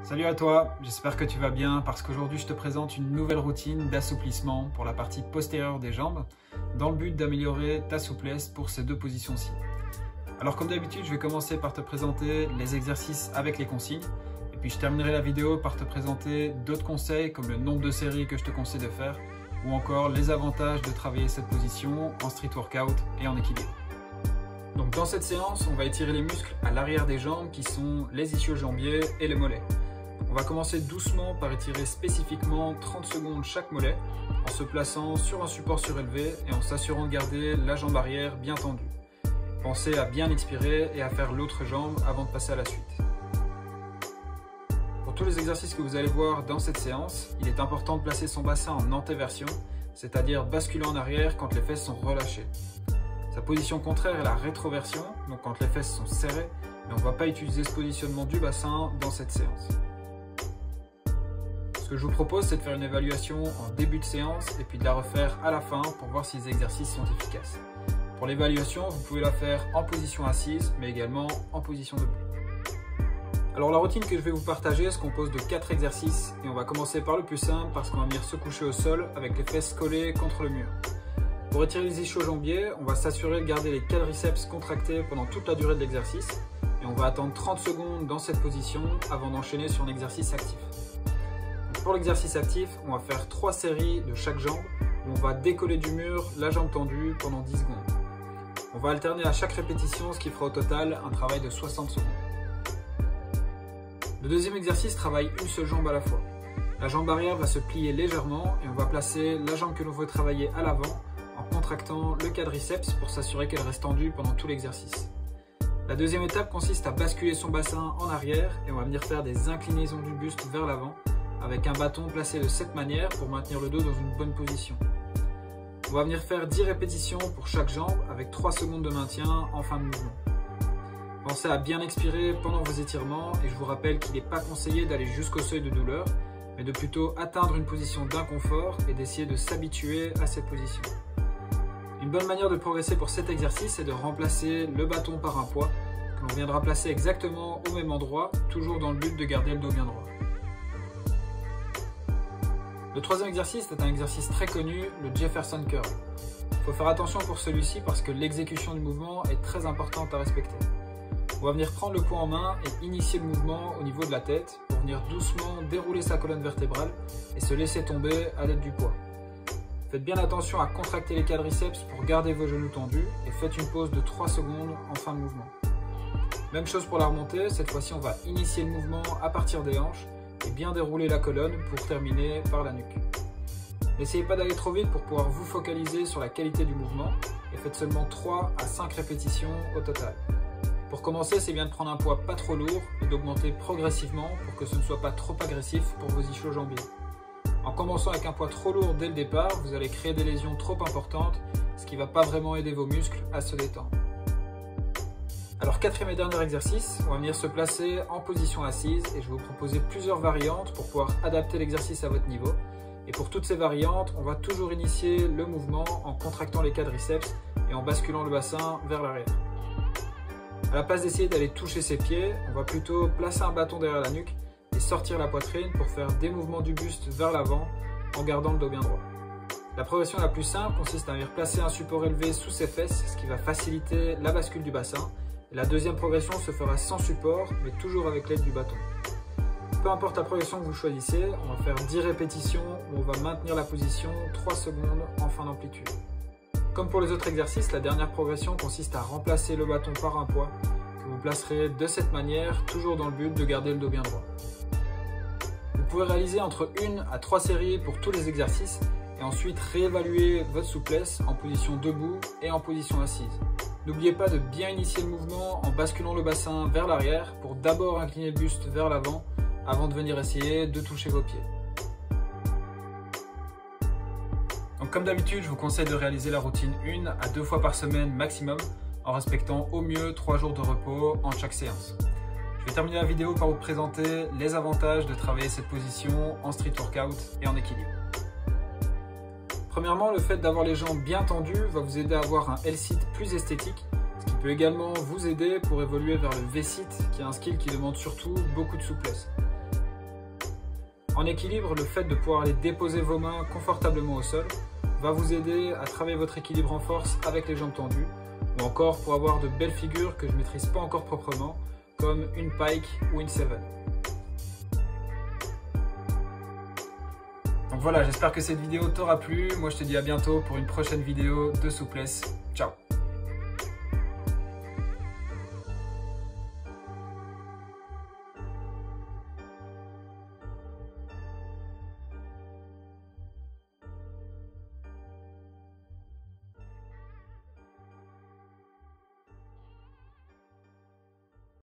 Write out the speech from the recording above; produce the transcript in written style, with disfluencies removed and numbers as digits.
Salut à toi, j'espère que tu vas bien parce qu'aujourd'hui je te présente une nouvelle routine d'assouplissement pour la partie postérieure des jambes dans le but d'améliorer ta souplesse pour ces deux positions-ci. Alors comme d'habitude, je vais commencer par te présenter les exercices avec les consignes et puis je terminerai la vidéo par te présenter d'autres conseils comme le nombre de séries que je te conseille de faire ou encore les avantages de travailler cette position en street workout et en équilibre. Donc dans cette séance, on va étirer les muscles à l'arrière des jambes qui sont les ischio-jambiers et les mollets. On va commencer doucement par étirer spécifiquement 30 secondes chaque mollet en se plaçant sur un support surélevé et en s'assurant de garder la jambe arrière bien tendue. Pensez à bien expirer et à faire l'autre jambe avant de passer à la suite. Pour tous les exercices que vous allez voir dans cette séance, il est important de placer son bassin en antéversion, c'est-à-dire basculant en arrière quand les fesses sont relâchées. Sa position contraire est la rétroversion, donc quand les fesses sont serrées, mais on ne va pas utiliser ce positionnement du bassin dans cette séance. Ce que je vous propose, c'est de faire une évaluation en début de séance et puis de la refaire à la fin pour voir si les exercices sont efficaces. Pour l'évaluation, vous pouvez la faire en position assise, mais également en position debout. Alors la routine que je vais vous partager se compose de 4 exercices et on va commencer par le plus simple parce qu'on va venir se coucher au sol avec les fesses collées contre le mur. Pour étirer les ischio-jambiers, on va s'assurer de garder les quadriceps contractés pendant toute la durée de l'exercice et on va attendre 30 secondes dans cette position avant d'enchaîner sur un exercice actif. Pour l'exercice actif, on va faire 3 séries de chaque jambe où on va décoller du mur la jambe tendue pendant 10 secondes. On va alterner à chaque répétition, ce qui fera au total un travail de 60 secondes. Le deuxième exercice travaille une seule jambe à la fois. La jambe arrière va se plier légèrement et on va placer la jambe que l'on veut travailler à l'avant en contractant le quadriceps pour s'assurer qu'elle reste tendue pendant tout l'exercice. La deuxième étape consiste à basculer son bassin en arrière et on va venir faire des inclinaisons du buste vers l'avant avec un bâton placé de cette manière pour maintenir le dos dans une bonne position. On va venir faire 10 répétitions pour chaque jambe avec 3 secondes de maintien en fin de mouvement. Pensez à bien expirer pendant vos étirements et je vous rappelle qu'il n'est pas conseillé d'aller jusqu'au seuil de douleur, mais de plutôt atteindre une position d'inconfort et d'essayer de s'habituer à cette position. Une bonne manière de progresser pour cet exercice est de remplacer le bâton par un poids que l'on viendra placer exactement au même endroit, toujours dans le but de garder le dos bien droit. Le troisième exercice est un exercice très connu, le Jefferson Curl. Il faut faire attention pour celui-ci parce que l'exécution du mouvement est très importante à respecter. On va venir prendre le poids en main et initier le mouvement au niveau de la tête pour venir doucement dérouler sa colonne vertébrale et se laisser tomber à l'aide du poids. Faites bien attention à contracter les quadriceps pour garder vos genoux tendus et faites une pause de 3 secondes en fin de mouvement. Même chose pour la remontée, cette fois-ci on va initier le mouvement à partir des hanches et bien dérouler la colonne pour terminer par la nuque. N'essayez pas d'aller trop vite pour pouvoir vous focaliser sur la qualité du mouvement et faites seulement 3 à 5 répétitions au total. Pour commencer, c'est bien de prendre un poids pas trop lourd et d'augmenter progressivement pour que ce ne soit pas trop agressif pour vos ischio-jambiers. En commençant avec un poids trop lourd dès le départ, vous allez créer des lésions trop importantes, ce qui ne va pas vraiment aider vos muscles à se détendre. Alors quatrième et dernier exercice, on va venir se placer en position assise et je vais vous proposer plusieurs variantes pour pouvoir adapter l'exercice à votre niveau. Et pour toutes ces variantes, on va toujours initier le mouvement en contractant les quadriceps et en basculant le bassin vers l'arrière. À la place d'essayer d'aller toucher ses pieds, on va plutôt placer un bâton derrière la nuque et sortir la poitrine pour faire des mouvements du buste vers l'avant en gardant le dos bien droit. La progression la plus simple consiste à venir placer un support élevé sous ses fesses, ce qui va faciliter la bascule du bassin. Et la deuxième progression se fera sans support, mais toujours avec l'aide du bâton. Peu importe la progression que vous choisissez, on va faire 10 répétitions où on va maintenir la position 3 secondes en fin d'amplitude. Comme pour les autres exercices, la dernière progression consiste à remplacer le bâton par un poids que vous placerez de cette manière, toujours dans le but de garder le dos bien droit. Vous pouvez réaliser entre 1 à 3 séries pour tous les exercices et ensuite réévaluer votre souplesse en position debout et en position assise. N'oubliez pas de bien initier le mouvement en basculant le bassin vers l'arrière pour d'abord incliner le buste vers l'avant avant de venir essayer de toucher vos pieds. Donc comme d'habitude, je vous conseille de réaliser la routine 1 à 2 fois par semaine maximum en respectant au mieux 3 jours de repos en chaque séance. Je vais terminer la vidéo par vous présenter les avantages de travailler cette position en street workout et en équilibre. Premièrement, le fait d'avoir les jambes bien tendues va vous aider à avoir un L-sit plus esthétique, ce qui peut également vous aider pour évoluer vers le V-sit, qui est un skill qui demande surtout beaucoup de souplesse. En équilibre, le fait de pouvoir aller déposer vos mains confortablement au sol va vous aider à travailler votre équilibre en force avec les jambes tendues, ou encore pour avoir de belles figures que je ne maîtrise pas encore proprement, comme une pike ou une seven. Donc voilà, j'espère que cette vidéo t'aura plu. Moi je te dis à bientôt pour une prochaine vidéo de souplesse. Ciao!